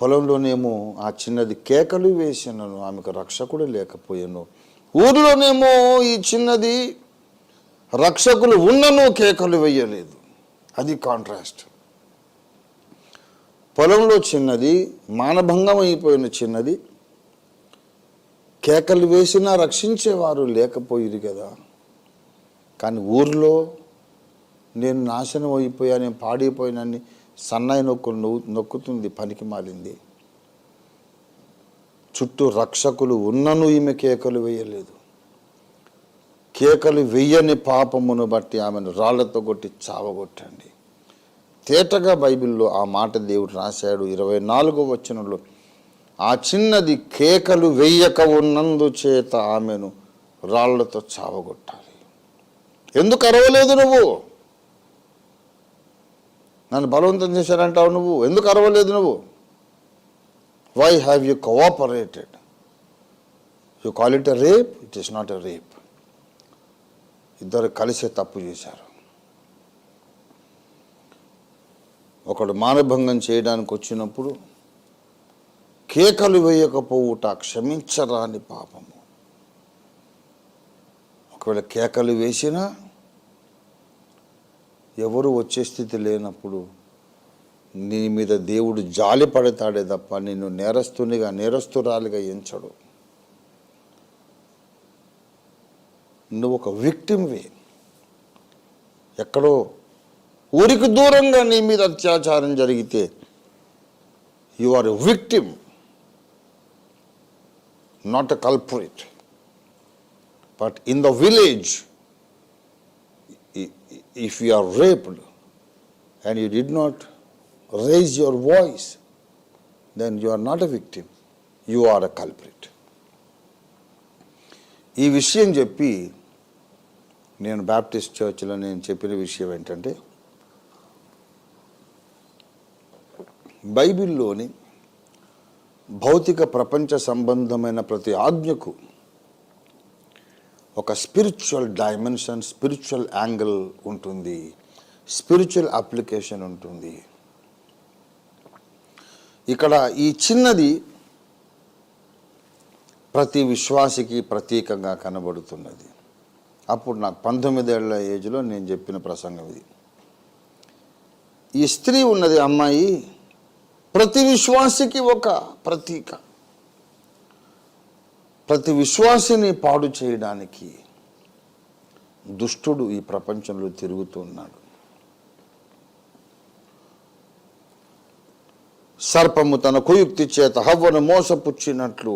పొలంలోనేమో ఆ చిన్నది కేకలు వేసినను, ఆమెకు రక్షకుడు లేకపోయాను. ఊరిలోనేమో ఈ చిన్నది రక్షకులు ఉన్నను, కేకలు వేయలేదు. అది కాంట్రాస్ట్. పొలంలో చిన్నది, మానభంగం అయిపోయిన చిన్నది, కేకలు వేసినా రక్షించేవారు లేకపోయింది కదా. కానీ ఊర్లో నేను నాశనం అయిపోయా, నేను పాడైపోయినని సన్నాయి నొక్కుతుంది, పనికి మాలింది. చుట్టూ రక్షకులు ఉన్నను ఈమె కేకలు వేయలేదు. కేకలు వెయ్యని పాపమును బట్టి ఆమెను రాళ్లతో కొట్టి చావగొట్టండి. తేటగా బైబిల్లో ఆ మాట దేవుడు రాశాడు. 24వ వచనంలో, ఆ చిన్నది కేకలు వెయ్యక ఉన్నందు చేత ఆమెను రాళ్లతో చావగొట్టాలి. ఎందుకు అరవలేదు నువ్వు? నన్ను బలవంతం చేశారంటావు నువ్వు. ఎందుకు అరవలేదు నువ్వు? Why have you cooperated? You call it a rape? It is not a rape. ఇద్దరు కలిసే తప్పు చేశారు. ఒకడు మానభంగం చేయడానికి వచ్చినప్పుడు కేకలు వేయకపోవుట క్షమించరాని పాపము. ఒకవేళ కేకలు వేసినా ఎవరు వచ్చే స్థితి లేనప్పుడు నీ మీద దేవుడు జాలి పడతాడే తప్ప నిన్ను నేరస్తురాలిగా ఎంచడు. నువ్వు ఒక విక్టిమ్వే. ఎక్కడో ఊరికి దూరంగా నీ మీద అత్యాచారం జరిగితే you are a victim, not a culprit. But in the village, if you are raped and you did not raise your voice, then you are not a victim, you are a culprit. ఈ విషయం చెప్పి నేను Baptist చర్చ్లో నేను చెప్పిన విషయం ఏంటంటే, బైబిల్లోని భౌతిక ప్రపంచ సంబంధమైన ప్రతి ఆజ్ఞకు ఒక స్పిరిచువల్ డైమెన్షన్, స్పిరిచువల్ యాంగిల్ ఉంటుంది, స్పిరిచువల్ అప్లికేషన్ ఉంటుంది. ఇక్కడ ఈ చిన్నది ప్రతి విశ్వాసికి ప్రతీకంగా కనబడుతున్నది. అప్పుడు నాకు 19 ఏళ్ల ఏజ్లో నేను చెప్పిన ప్రసంగం ఇది. ఈ స్త్రీ ఉన్నది, అమ్మాయి, ప్రతి విశ్వాసికి ఒక ప్రతీక. ప్రతి విశ్వాసిని పాడు చేయడానికి దుష్టుడు ఈ ప్రపంచంలో తిరుగుతున్నాడు. సర్పము తన కుయుక్తి చేత హవ్వను మోసపుచ్చినట్లు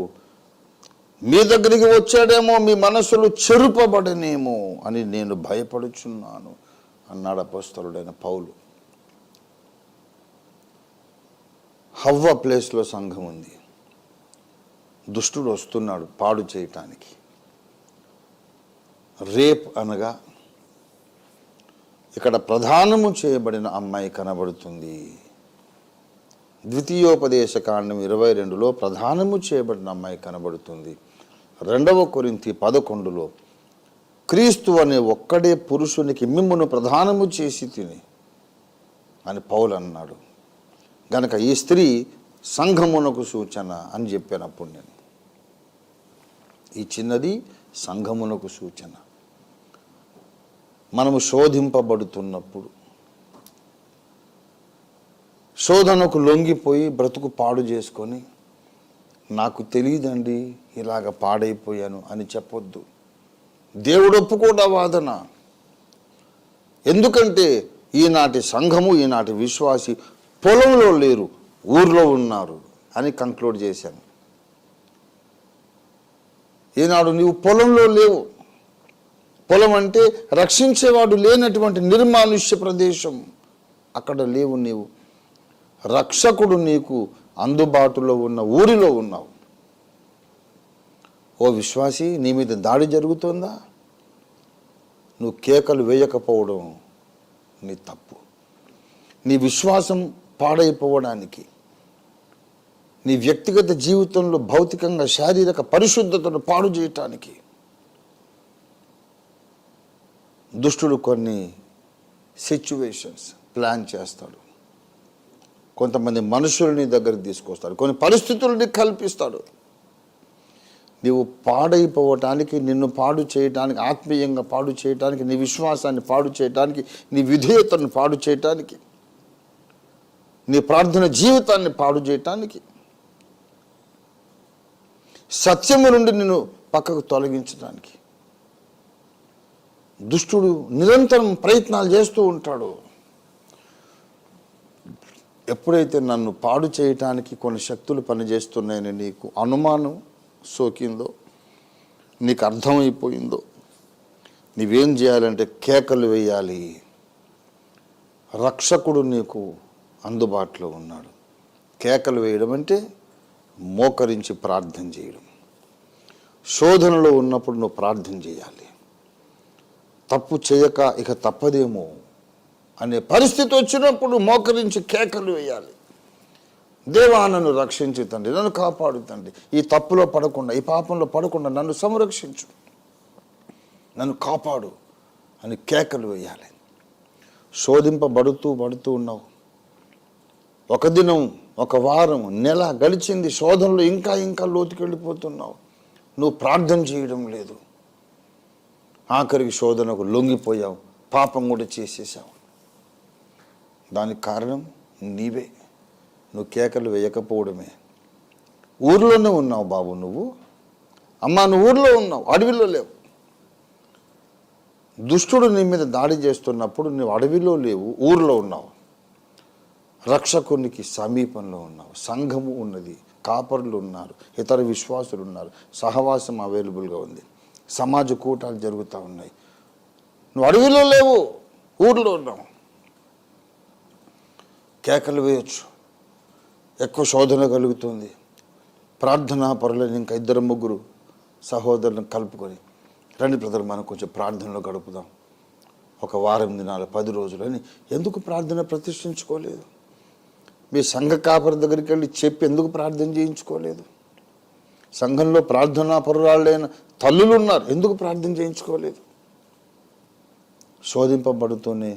మీ దగ్గరికి వచ్చాడేమో, మీ మనసులు చెరుపబడనేమో అని నేను భయపడుచున్నాను అన్నాడు అపోస్తలుడైన పౌలు. హవ్వ ప్లేస్లో సంఘం ఉంది. దుష్టుడు వస్తున్నాడు పాడు చేయటానికి. రేప్ అనగా ఇక్కడ ప్రధానము చేయబడిన అమ్మాయి కనబడుతుంది. ద్వితీయోపదేశ కాండం 22లో ప్రధానము చేయబడిన అమ్మాయి కనబడుతుంది. 2వ కొరింథీ 11లో క్రీస్తు అనే ఒక్కడే పురుషునికి మిమ్మును ప్రధానము చేసి తిని అని పౌలు అన్నాడు. గనక ఈ స్త్రీ సంఘమునకు సూచన అని చెప్పినప్పుడు నేను, ఈ చిన్నది సంఘమునకు సూచన. మనము శోధింపబడుతున్నప్పుడు శోధనకు లొంగిపోయి బ్రతుకు పాడు చేసుకొని నాకు తెలియదండి ఇలాగ పాడైపోయాను అని చెప్పొద్దు. దేవుడు ఒప్పుకోడా వాదన. ఎందుకంటే ఈనాటి సంఘము, ఈనాటి విశ్వాసి పొలంలో లేరు, ఊర్లో ఉన్నారు అని కంక్లూడ్ చేశాను. ఈనాడు నీవు పొలంలో లేవు. పొలం అంటే రక్షించేవాడు లేనటువంటి నిర్మానుష్య ప్రదేశం. అక్కడ లేవు నీవు. రక్షకుడు నీకు అందుబాటులో ఉన్న ఊరిలో ఉన్నావు. ఓ విశ్వాసి, నీ మీద దాడి జరుగుతుందా? నువ్వు కేకలు వేయకపోవడం నీ తప్పు. నీ విశ్వాసం పాడైపోవడానికి, నీ వ్యక్తిగత జీవితంలో భౌతికంగా శారీరక పరిశుద్ధతను పాడు చేయటానికి దుష్టుడు కొన్ని సిచ్యువేషన్స్ ప్లాన్ చేస్తాడు. కొంతమంది మనుషుల్ని దగ్గరికి తీసుకొస్తాడు, కొన్ని పరిస్థితుల్ని కల్పిస్తాడు. నీవు పాడైపోవటానికి, నిన్ను పాడు చేయటానికి, ఆత్మీయంగా పాడు చేయటానికి, నీ విశ్వాసాన్ని పాడు చేయటానికి, నీ విధేయతను పాడు చేయటానికి, నీ ప్రార్థన జీవితాన్ని పాడు చేయటానికి, సత్యము నుండి నిన్ను పక్కకు తొలగించడానికి దుష్టుడు నిరంతరం ప్రయత్నాలు చేస్తూ ఉంటాడు. ఎప్పుడైతే నన్ను పాడు చేయటానికి కొన్ని శక్తులు పనిచేస్తున్నాయని నీకు అనుమానం సోకిందో, నీకు అర్థమైపోయిందో, నీవేం చేయాలంటే కేకలు వేయాలి. రక్షకుడు నీకు అందుబాటులో ఉన్నాడు. కేకలు వేయడం అంటే మోకరించి ప్రార్థన చేయడం. శోధనలో ఉన్నప్పుడు నువ్వు ప్రార్థన చేయాలి. తప్పు చేయక ఇక తప్పదేమో అనే పరిస్థితి వచ్చినప్పుడు మోకరించి కేకలు వేయాలి. దేవా, నన్ను రక్షించు తండ్రి, నన్ను కాపాడు తండ్రి, ఈ తప్పులో పడకుండా, ఈ పాపంలో పడకుండా నన్ను సంరక్షించు, నన్ను కాపాడు అని కేకలు వేయాలి. శోధింపబడుతూ ఉన్నావు. ఒక దినం, ఒక వారం, నెల గడిచింది, శోధనలో ఇంకా లోతుకెళ్ళిపోతున్నావు. నువ్వు ప్రార్థన చేయడం లేదు. ఆఖరికి శోధనకు లొంగిపోయావు, పాపం కూడా చేసేసావు. దానికి కారణం నీవే, నువ్వు కేకలు వేయకపోవడమే. ఊర్లోనే ఉన్నావు బాబు నువ్వు, అమ్మా నువ్వు ఊర్లో ఉన్నావు, అడవిలో లేవు. దుష్టుడు నీ మీద దాడి చేస్తున్నప్పుడు నువ్వు అడవిలో లేవు, ఊర్లో ఉన్నావు. రక్షకునికి సమీపంలో ఉన్నావు. సంఘము ఉన్నది, కాపరులు ఉన్నారు, ఇతర విశ్వాసులు ఉన్నారు, సహవాసం అవైలబుల్గా ఉంది, సమాజ కూటాలు జరుగుతూ ఉన్నాయి. నువ్వు అడవిలో లేవు, ఊర్లో ఉన్నావు. కేకలు వేయచ్చు. ఎక్కువ శోధన కలుగుతుంది. ప్రార్థనా పరులని ఇంకా 2-3 సహోదరులను కలుపుకొని, రండి బ్రదర్ మనం కొంచెం ప్రార్థనలో గడుపుదాం, ఒక వారం దినాలు 10 రోజులు అని ఎందుకు ప్రార్థన ప్రతిష్ఠించుకోలేదు? మీ సంఘ కాపరి దగ్గరికి వెళ్ళి చెప్పి ఎందుకు ప్రార్థన చేయించుకోలేదు? సంఘంలో ప్రార్థనా పరురాళ్ళైన తల్లులు ఉన్నారు, ఎందుకు ప్రార్థన చేయించుకోలేదు? శోధింపబడుతూనే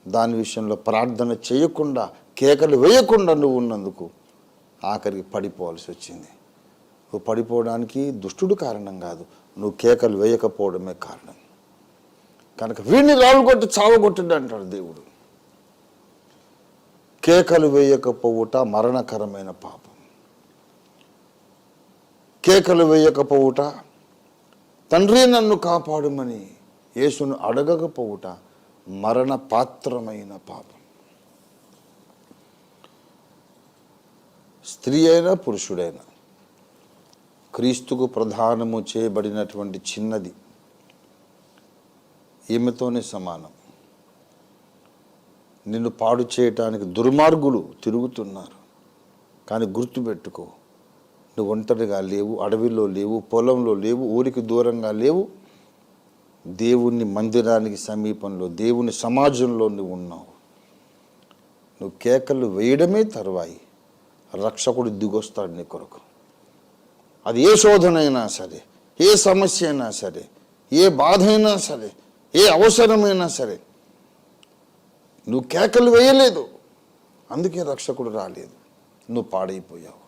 దాని విషయంలో ప్రార్థన చేయకుండా, కేకలు వేయకుండా నువ్వు ఉన్నందుకు ఆఖరికి పడిపోవాల్సి వచ్చింది. నువ్వు పడిపోవడానికి దుష్టుడు కారణం కాదు, నువ్వు కేకలు వేయకపోవడమే కారణం. కనుక వీడిని రాళ్ళు కొట్టి చావగొట్టండి అంటాడు దేవుడు. కేకలు వేయకపోవుట మరణకరమైన పాపం. కేకలు వేయకపోవుట, తండ్రి నన్ను కాపాడుమని యేసును అడగకపోవుట మరణ పాత్రమైన పాపం. స్త్రీ అయినా పురుషుడైనా క్రీస్తుకు ప్రధానము చేయబడినటువంటి చిన్నది ఈమెతోనే సమానం. నిన్ను పాడు చేయటానికి దుర్మార్గులు తిరుగుతున్నారు. కానీ గుర్తుపెట్టుకో, నువ్వు ఒంటరిగా లేవు, అడవిలో లేవు, పొలంలో లేవు, ఊరికి దూరంగా లేవు. దేవుని మందిరానికి సమీపంలో, దేవుని సమాజంలో నువ్వు ఉన్నావు. నువ్వు కేకలు వేయడమే తరువాయి రక్షకుడు దిగొస్తాడు నీ కొరకు. అది ఏ శోధన అయినా సరే, ఏ సమస్య అయినా సరే, ఏ బాధ అయినా సరే, ఏ అవసరమైనా సరే, నువ్వు కేకలు వేయలేదు, అందుకే రక్షకుడు రాలేదు, నువ్వు పాడైపోయావు.